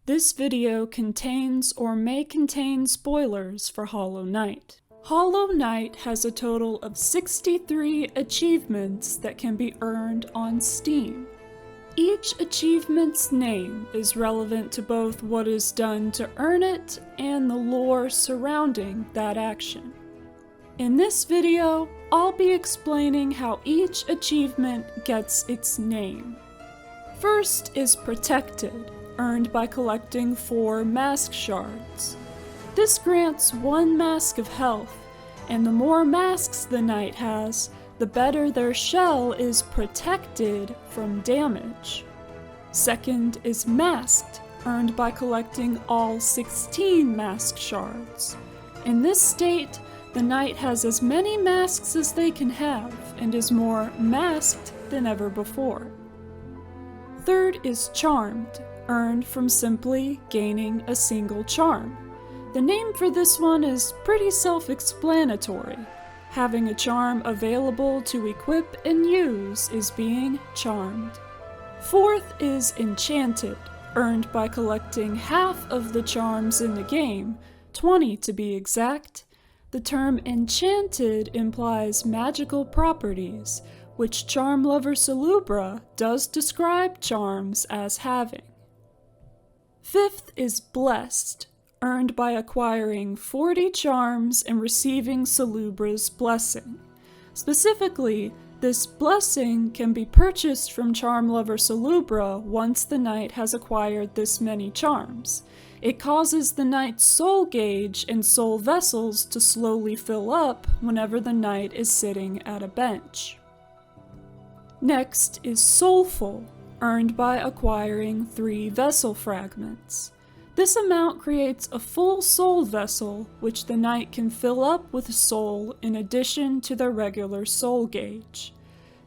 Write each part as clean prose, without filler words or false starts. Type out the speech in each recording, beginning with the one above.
This video contains or may contain spoilers for Hollow Knight. Hollow Knight has a total of 63 achievements that can be earned on Steam. Each achievement's name is relevant to both what is done to earn it and the lore surrounding that action. In this video, I'll be explaining how each achievement gets its name. First is Protected, earned by collecting 4 mask shards. This grants 1 mask of health, and the more masks the knight has, the better their shell is protected from damage. Second is Masked, earned by collecting all 16 mask shards. In this state, the knight has as many masks as they can have, and is more masked than ever before. Third is Charmed, earned from simply gaining a single charm. The name for this one is pretty self-explanatory. Having a charm available to equip and use is being charmed. Fourth is Enchanted, earned by collecting half of the charms in the game, 20 to be exact. The term enchanted implies magical properties, which charm lover Salubra does describe charms as having. Fifth is Blessed, earned by acquiring 40 charms and receiving Salubra's blessing. Specifically, this blessing can be purchased from charm lover Salubra once the knight has acquired this many charms. It causes the knight's soul gauge and soul vessels to slowly fill up whenever the knight is sitting at a bench. Next is Soulful, earned by acquiring 3 vessel fragments. This amount creates a full soul vessel, which the knight can fill up with soul in addition to their regular soul gauge.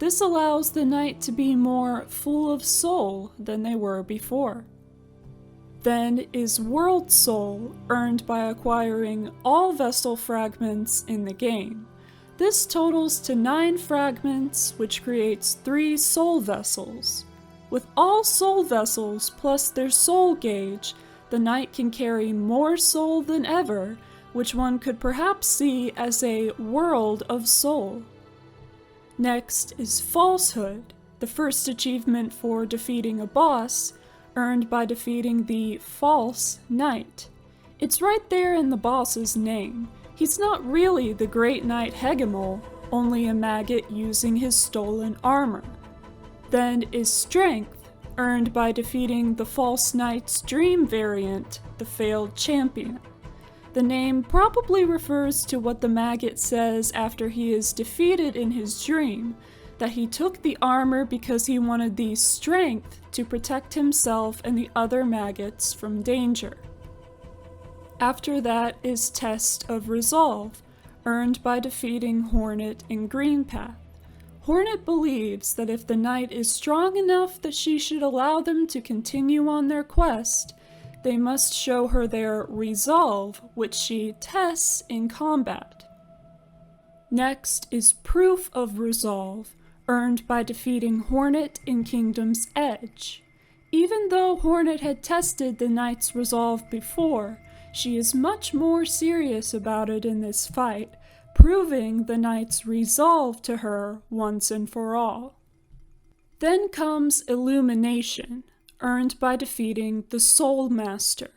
This allows the knight to be more full of soul than they were before. Then is World Soul, earned by acquiring all vessel fragments in the game. This totals to 9 fragments, which creates 3 soul vessels. With all soul vessels plus their soul gauge, the knight can carry more soul than ever, which one could perhaps see as a world of soul. Next is Falsehood, the first achievement for defeating a boss, earned by defeating the False Knight. It's right there in the boss's name. He's not really the Great Knight Hegemol, only a maggot using his stolen armor. Then is Strength, earned by defeating the False Knight's dream variant, the Failed Champion. The name probably refers to what the maggot says after he is defeated in his dream, that he took the armor because he wanted the strength to protect himself and the other maggots from danger. After that is Test of Resolve, earned by defeating Hornet in Greenpath. Hornet believes that if the knight is strong enough that she should allow them to continue on their quest, they must show her their resolve, which she tests in combat. Next is Proof of Resolve, earned by defeating Hornet in Kingdom's Edge. Even though Hornet had tested the knight's resolve before, she is much more serious about it in this fight, proving the knight's resolve to her once and for all. Then comes Illumination, earned by defeating the Soul Master.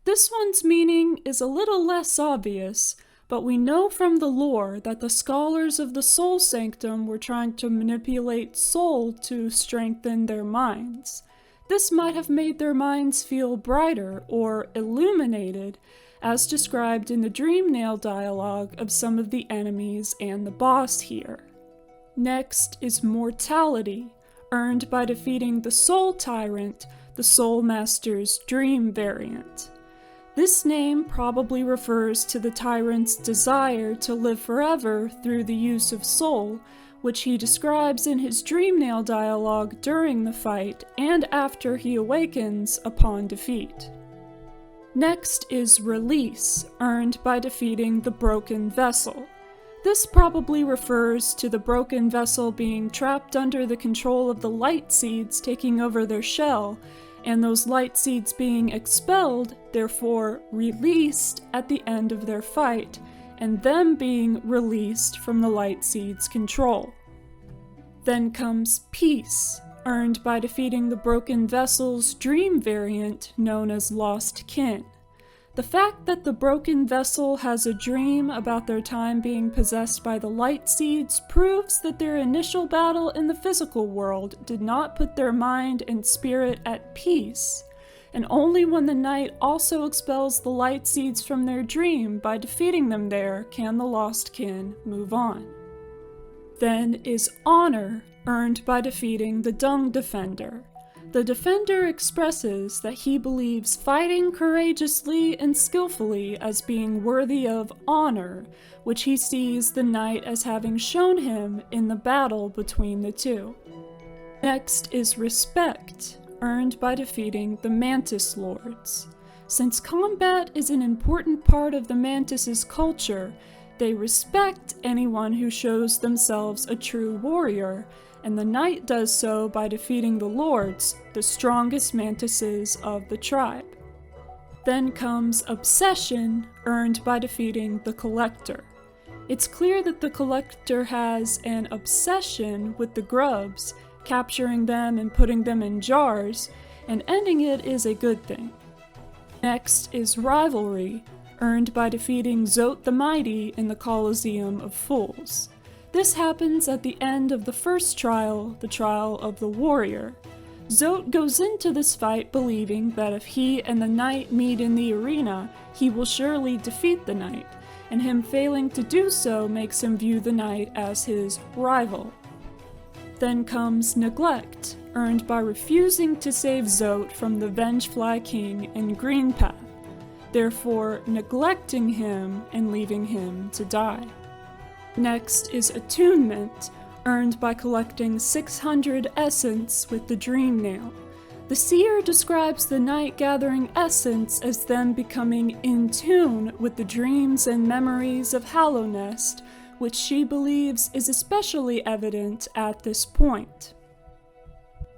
This one's meaning is a little less obvious, but we know from the lore that the scholars of the Soul Sanctum were trying to manipulate soul to strengthen their minds. This might have made their minds feel brighter or illuminated, as described in the Dream Nail dialogue of some of the enemies and the boss here. Next is Mortality, earned by defeating the Soul Tyrant, the Soul Master's dream variant. This name probably refers to the Tyrant's desire to live forever through the use of soul, which he describes in his Dream Nail dialogue during the fight and after he awakens upon defeat. Next is Release, earned by defeating the Broken Vessel. This probably refers to the broken vessel being trapped under the control of the light seeds taking over their shell, and those light seeds being expelled, therefore released at the end of their fight, and them being released from the light seeds' control. Then comes peace, earned by defeating the Broken Vessel's dream variant known as Lost Kin. The fact that the Broken Vessel has a dream about their time being possessed by the light seeds proves that their initial battle in the physical world did not put their mind and spirit at peace, and only when the knight also expels the light seeds from their dream by defeating them there can the Lost Kin move on. Then is honor, earned by defeating the Dung Defender. The Defender expresses that he believes fighting courageously and skillfully as being worthy of honor, which he sees the knight as having shown him in the battle between the two. Next is respect, earned by defeating the Mantis Lords. Since combat is an important part of the Mantis' culture, they respect anyone who shows themselves a true warrior, and the knight does so by defeating the Lords, the strongest Mantises of the tribe. Then comes obsession, earned by defeating the Collector. It's clear that the Collector has an obsession with the grubs, capturing them and putting them in jars, and ending it is a good thing. Next is rivalry, earned by defeating Zote the Mighty in the Colosseum of Fools. This happens at the end of the first trial, the trial of the warrior. Zote goes into this fight believing that if he and the knight meet in the arena, he will surely defeat the knight, and him failing to do so makes him view the knight as his rival. Then comes neglect, earned by refusing to save Zote from the Vengefly King and Greenpath, therefore neglecting him and leaving him to die. Next is attunement, earned by collecting 600 essence with the Dream Nail. The Seer describes the knight gathering essence as them becoming in tune with the dreams and memories of Hallownest, which she believes is especially evident at this point.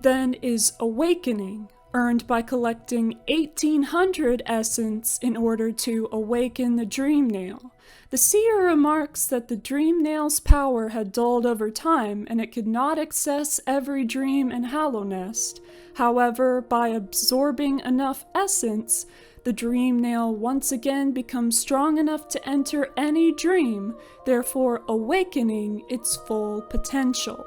Then is awakening, earned by collecting 1800 essence in order to awaken the Dream Nail. The Seer remarks that the Dream Nail's power had dulled over time and it could not access every dream in Hallownest. However, by absorbing enough essence, the Dream Nail once again becomes strong enough to enter any dream, therefore awakening its full potential.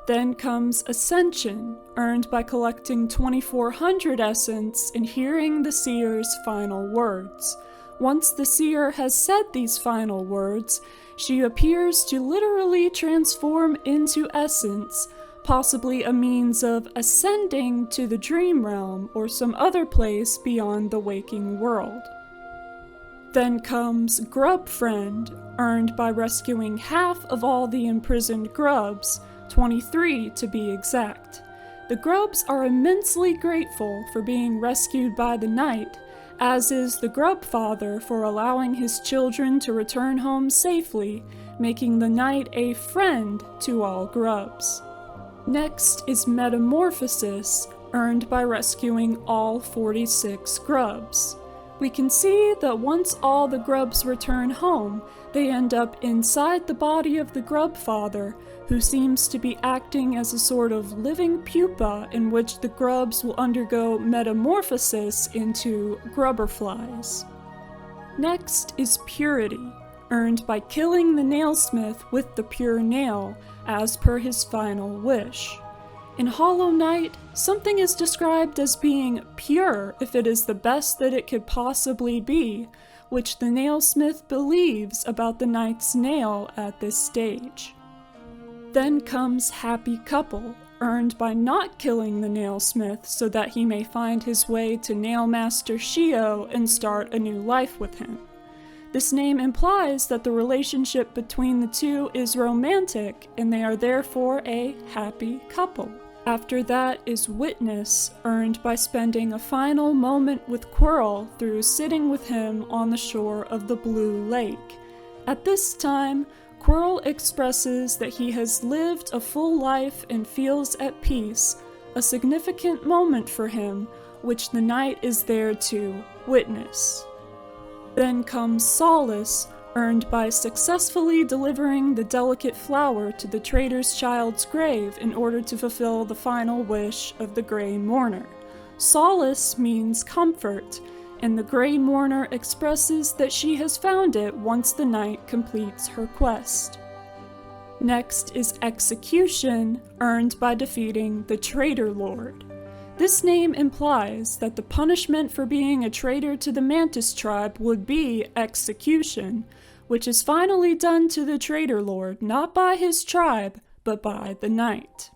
Then comes Ascension, earned by collecting 2400 essence and hearing the Seer's final words. Once the Seer has said these final words, she appears to literally transform into essence, possibly a means of ascending to the dream realm or some other place beyond the waking world. Then comes GRUBFRIEND, earned by rescuing half of all the imprisoned grubs, 23 to be exact. The grubs are immensely grateful for being rescued by the knight, as is the grub father for allowing his children to return home safely, making the knight a friend to all grubs. Next is Metamorphosis, earned by rescuing all 46 grubs. We can see that once all the grubs return home, they end up inside the body of the grub father, who seems to be acting as a sort of living pupa in which the grubs will undergo metamorphosis into grubberflies. Next is Purity, earned by killing the Nailsmith with the pure nail, as per his final wish. In Hollow Knight, something is described as being pure if it is the best that it could possibly be, which the Nailsmith believes about the knight's nail at this stage. Then comes Happy Couple, earned by not killing the Nailsmith so that he may find his way to Nailmaster Shio and start a new life with him. This name implies that the relationship between the two is romantic and they are therefore a happy couple. After that is Witness, earned by spending a final moment with Quirrel through sitting with him on the shore of the Blue Lake. At this time, Quirrel expresses that he has lived a full life and feels at peace, a significant moment for him, which the knight is there to witness. Then comes solace, earned by successfully delivering the delicate flower to the traitor's child's grave in order to fulfill the final wish of the Grey Mourner. Solace means comfort, and the Grey Mourner expresses that she has found it once the knight completes her quest. Next is execution, earned by defeating the Traitor Lord. This name implies that the punishment for being a traitor to the Mantis tribe would be execution, which is finally done to the Traitor Lord not by his tribe, but by the knight.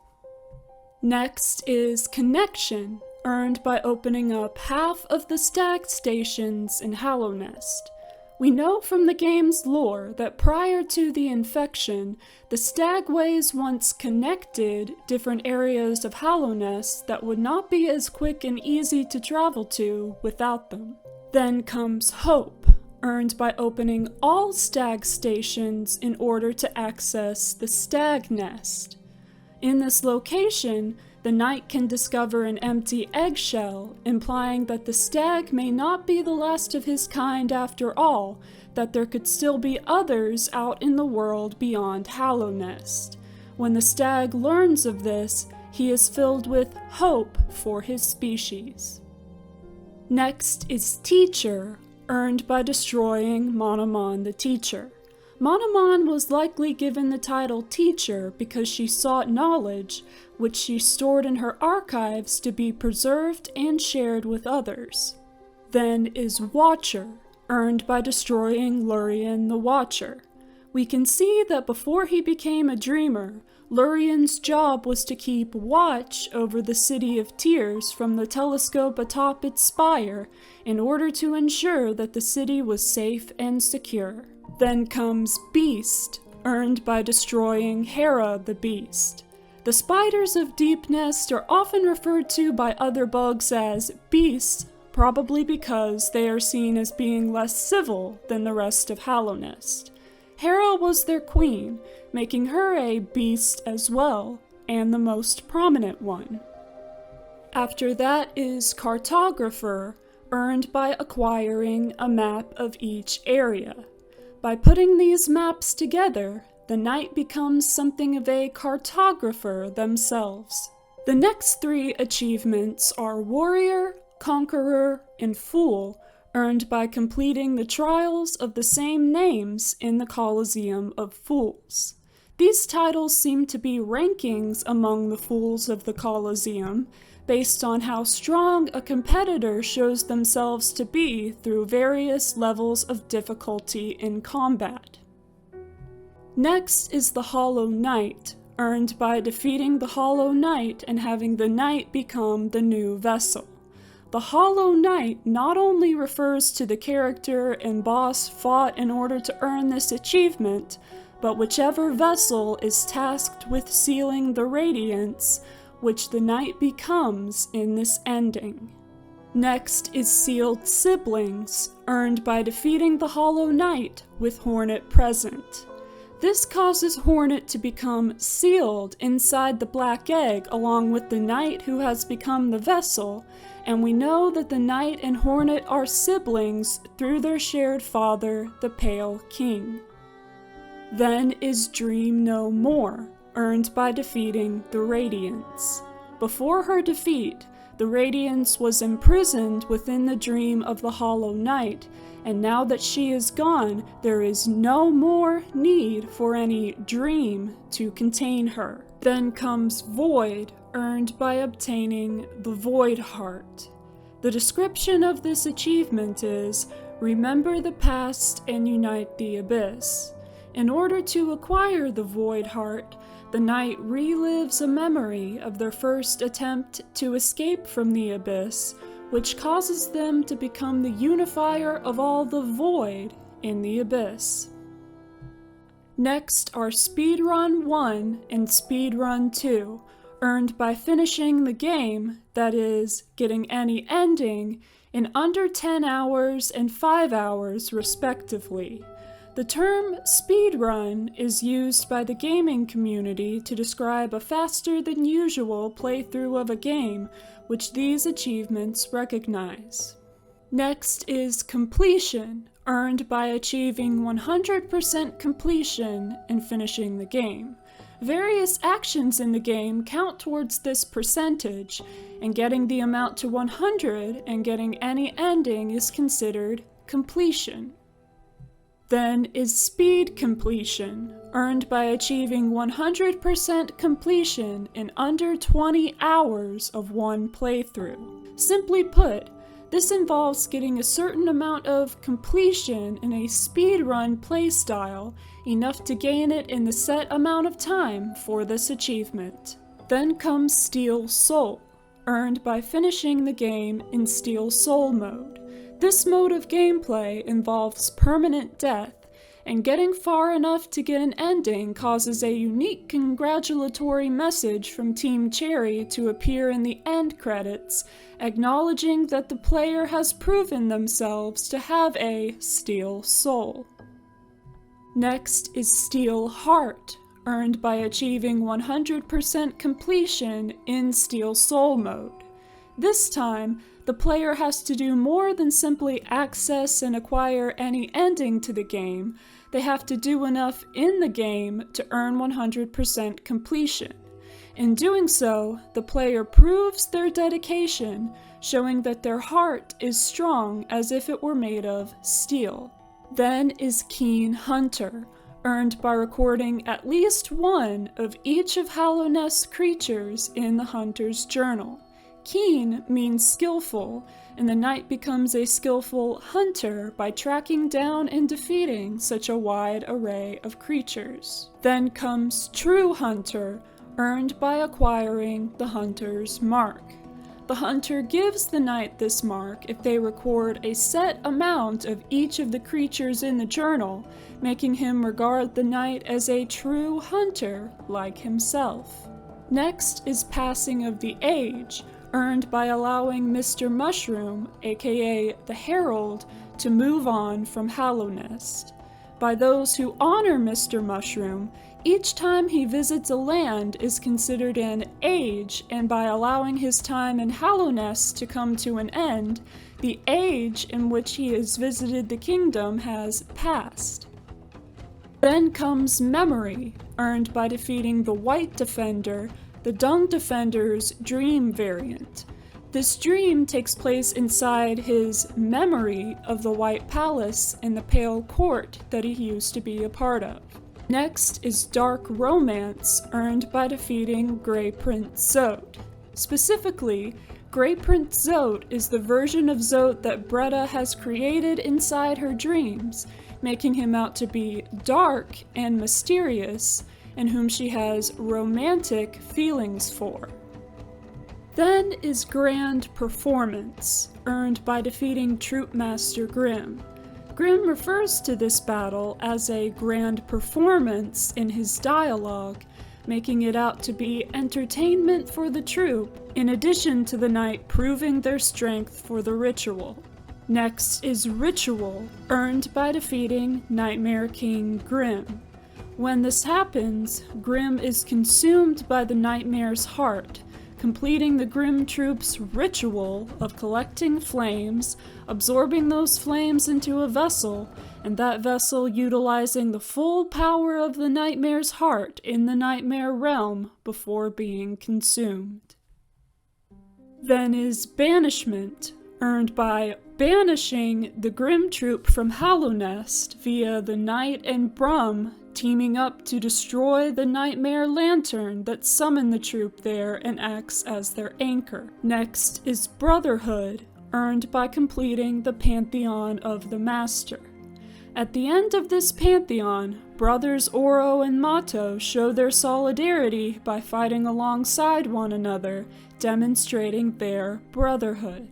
Next is connection, earned by opening up half of the Stag stations in Hallownest. We know from the game's lore that prior to the infection, the Stagways once connected different areas of Hallownest that would not be as quick and easy to travel to without them. Then comes hope, earned by opening all Stag stations in order to access the Stag Nest. In this location, the knight can discover an empty eggshell, implying that the stag may not be the last of his kind after all, that there could still be others out in the world beyond Hallownest. When the stag learns of this, he is filled with hope for his species. Next is teacher, earned by destroying Monomon the teacher. Monomon was likely given the title teacher because she sought knowledge, which she stored in her archives to be preserved and shared with others. Then is watcher, earned by destroying Lurien the Watcher. We can see that before he became a dreamer, Lurien's job was to keep watch over the City of Tears from the telescope atop its spire in order to ensure that the city was safe and secure. Then comes Beast, earned by destroying Hera the Beast. The spiders of Deep Nest are often referred to by other bugs as beasts, probably because they are seen as being less civil than the rest of Hallownest. Hera was their queen, making her a beast as well, and the most prominent one. After that is Cartographer, earned by acquiring a map of each area. By putting these maps together, the knight becomes something of a cartographer themselves. The next three achievements are Warrior, Conqueror, and Fool, earned by completing the trials of the same names in the Colosseum of Fools. These titles seem to be rankings among the fools of the Colosseum, based on how strong a competitor shows themselves to be through various levels of difficulty in combat. Next is the Hollow Knight, earned by defeating the Hollow Knight and having the knight become the new vessel. The Hollow Knight not only refers to the character and boss fought in order to earn this achievement, but whichever vessel is tasked with sealing the radiance, which the knight becomes in this ending. Next is Sealed Siblings, earned by defeating the Hollow Knight with Hornet present. This causes Hornet to become sealed inside the black egg along with the knight who has become the vessel, and we know that the knight and Hornet are siblings through their shared father, the Pale King. Then is Dream No More, earned by defeating the Radiance. Before her defeat, the Radiance was imprisoned within the dream of the Hollow Knight, and now that she is gone, there is no more need for any dream to contain her. Then comes Void, earned by obtaining the Void Heart. The description of this achievement is, remember the past and unite the abyss. In order to acquire the Void Heart, the knight relives a memory of their first attempt to escape from the abyss, which causes them to become the unifier of all the void in the abyss. Next are Speedrun 1 and Speedrun 2, earned by finishing the game, that is, getting any ending, in under 10 hours and 5 hours respectively. The term speedrun is used by the gaming community to describe a faster than usual playthrough of a game, which these achievements recognize. Next is completion, earned by achieving 100% completion and finishing the game. Various actions in the game count towards this percentage, and getting the amount to 100 and getting any ending is considered completion. Then is speed completion, earned by achieving 100% completion in under 20 hours of one playthrough. Simply put, this involves getting a certain amount of completion in a speedrun playstyle, enough to gain it in the set amount of time for this achievement. Then comes Steal Soul, earned by finishing the game in Steal Soul mode. This mode of gameplay involves permanent death, and getting far enough to get an ending causes a unique congratulatory message from Team Cherry to appear in the end credits, acknowledging that the player has proven themselves to have a Steal Soul. Next is Steal Heart, earned by achieving 100% completion in Steal Soul mode. This time, the player has to do more than simply access and acquire any ending to the game. They have to do enough in the game to earn 100% completion. In doing so, the player proves their dedication, showing that their heart is strong as if it were made of steel. Then is Keen Hunter, earned by recording at least one of each of Hallownest'streatures in the Hunter's journal. Keen means skillful, and the knight becomes a skillful hunter by tracking down and defeating such a wide array of creatures. Then comes True Hunter, earned by acquiring the Hunter's Mark. The hunter gives the knight this mark if they record a set amount of each of the creatures in the journal, making him regard the knight as a true hunter like himself. Next is Passing of the Age, earned by allowing Mr. Mushroom, aka the Herald, to move on from Hallownest. By those who honor Mr. Mushroom, each time he visits a land is considered an age, and by allowing his time in Hallownest to come to an end, the age in which he has visited the kingdom has passed. Then comes Memory, earned by defeating the White Defender, the Dung Defender's dream variant. This dream takes place inside his memory of the White Palace in the Pale Court that he used to be a part of. Next is Dark Romance, earned by defeating Grey Prince Zote. Specifically, Grey Prince Zote is the version of Zote that Bretta has created inside her dreams, making him out to be dark and mysterious, and whom she has romantic feelings for. Then is Grand Performance, earned by defeating Troupe Master Grimm. Grimm refers to this battle as a grand performance in his dialogue, making it out to be entertainment for the troupe, in addition to the knight proving their strength for the ritual. Next is Ritual, earned by defeating Nightmare King Grimm. When this happens, Grimm is consumed by the Nightmare's heart, completing the Grimm troope's ritual of collecting flames, absorbing those flames into a vessel, and that vessel utilizing the full power of the Nightmare's heart in the Nightmare realm before being consumed. Then is Banishment, earned by banishing the Grimm troupe from Hallownest via the Knight and Brum teaming up to destroy the Nightmare Lantern that summoned the troupe there and acts as their anchor. Next is Brotherhood, earned by completing the Pantheon of the Master. At the end of this pantheon, brothers Oro and Mato show their solidarity by fighting alongside one another, demonstrating their brotherhood.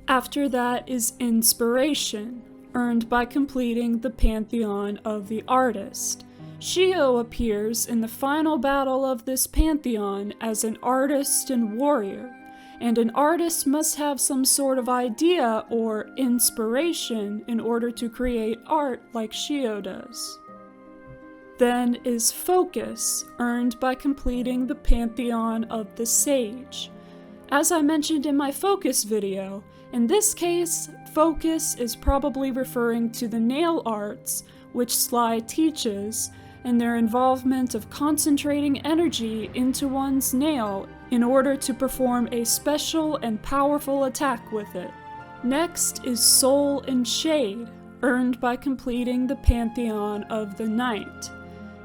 After that is Inspiration, earned by completing the Pantheon of the Artist. Shio appears in the final battle of this pantheon as an artist and warrior, and an artist must have some sort of idea or inspiration in order to create art like Shio does. Then is Focus, earned by completing the Pantheon of the Sage. As I mentioned in my Focus video, in this case, Focus is probably referring to the nail arts, which Sly teaches, and their involvement of concentrating energy into one's nail in order to perform a special and powerful attack with it. Next is Soul and Shade, earned by completing the Pantheon of the Night.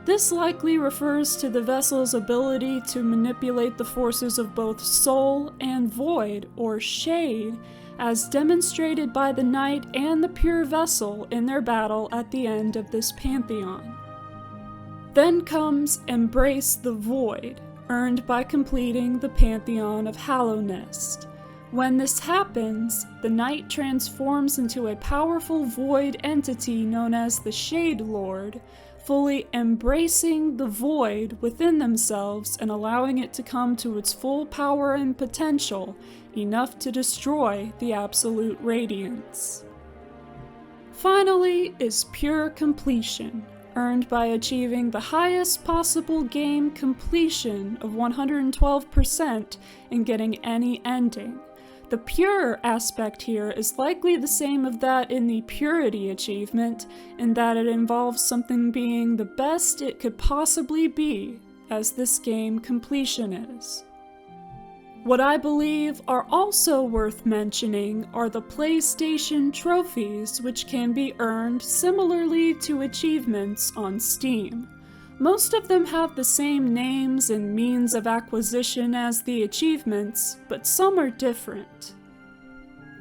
This likely refers to the vessel's ability to manipulate the forces of both soul and void, or shade, as demonstrated by the knight and the pure vessel in their battle at the end of this pantheon. Then comes Embrace the Void, earned by completing the Pantheon of Hallownest. When this happens, the knight transforms into a powerful void entity known as the Shade Lord, fully embracing the void within themselves and allowing it to come to its full power and potential, enough to destroy the absolute radiance. Finally is Pure Completion, earned by achieving the highest possible game completion of 112% and getting any ending. The pure aspect here is likely the same of that in the purity achievement, in that it involves something being the best it could possibly be, as this game completion is. What I believe are also worth mentioning are the PlayStation trophies, which can be earned similarly to achievements on Steam. Most of them have the same names and means of acquisition as the achievements, but some are different.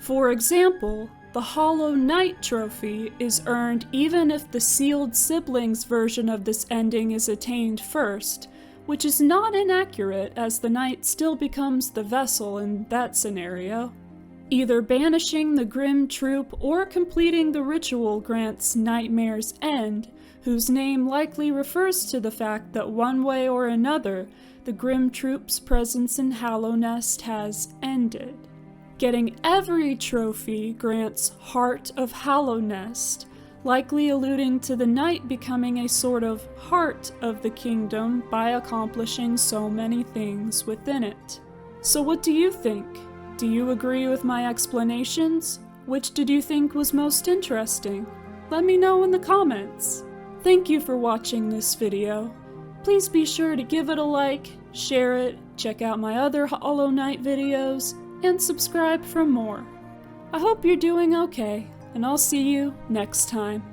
For example, the Hollow Knight trophy is earned even if the Sealed Siblings version of this ending is attained first, which is not inaccurate as the knight still becomes the vessel in that scenario. Either banishing the Grimm Troupe or completing the ritual grants Nightmare's End, whose name likely refers to the fact that one way or another, the Grimm Troupe's presence in Hallownest has ended. Getting every trophy grants Heart of Hallownest, likely alluding to the knight becoming a sort of heart of the kingdom by accomplishing so many things within it. So what do you think? Do you agree with my explanations? Which did you think was most interesting? Let me know in the comments. Thank you for watching this video. Please be sure to give it a like, share it, check out my other Hollow Knight videos, and subscribe for more. I hope you're doing okay, and I'll see you next time.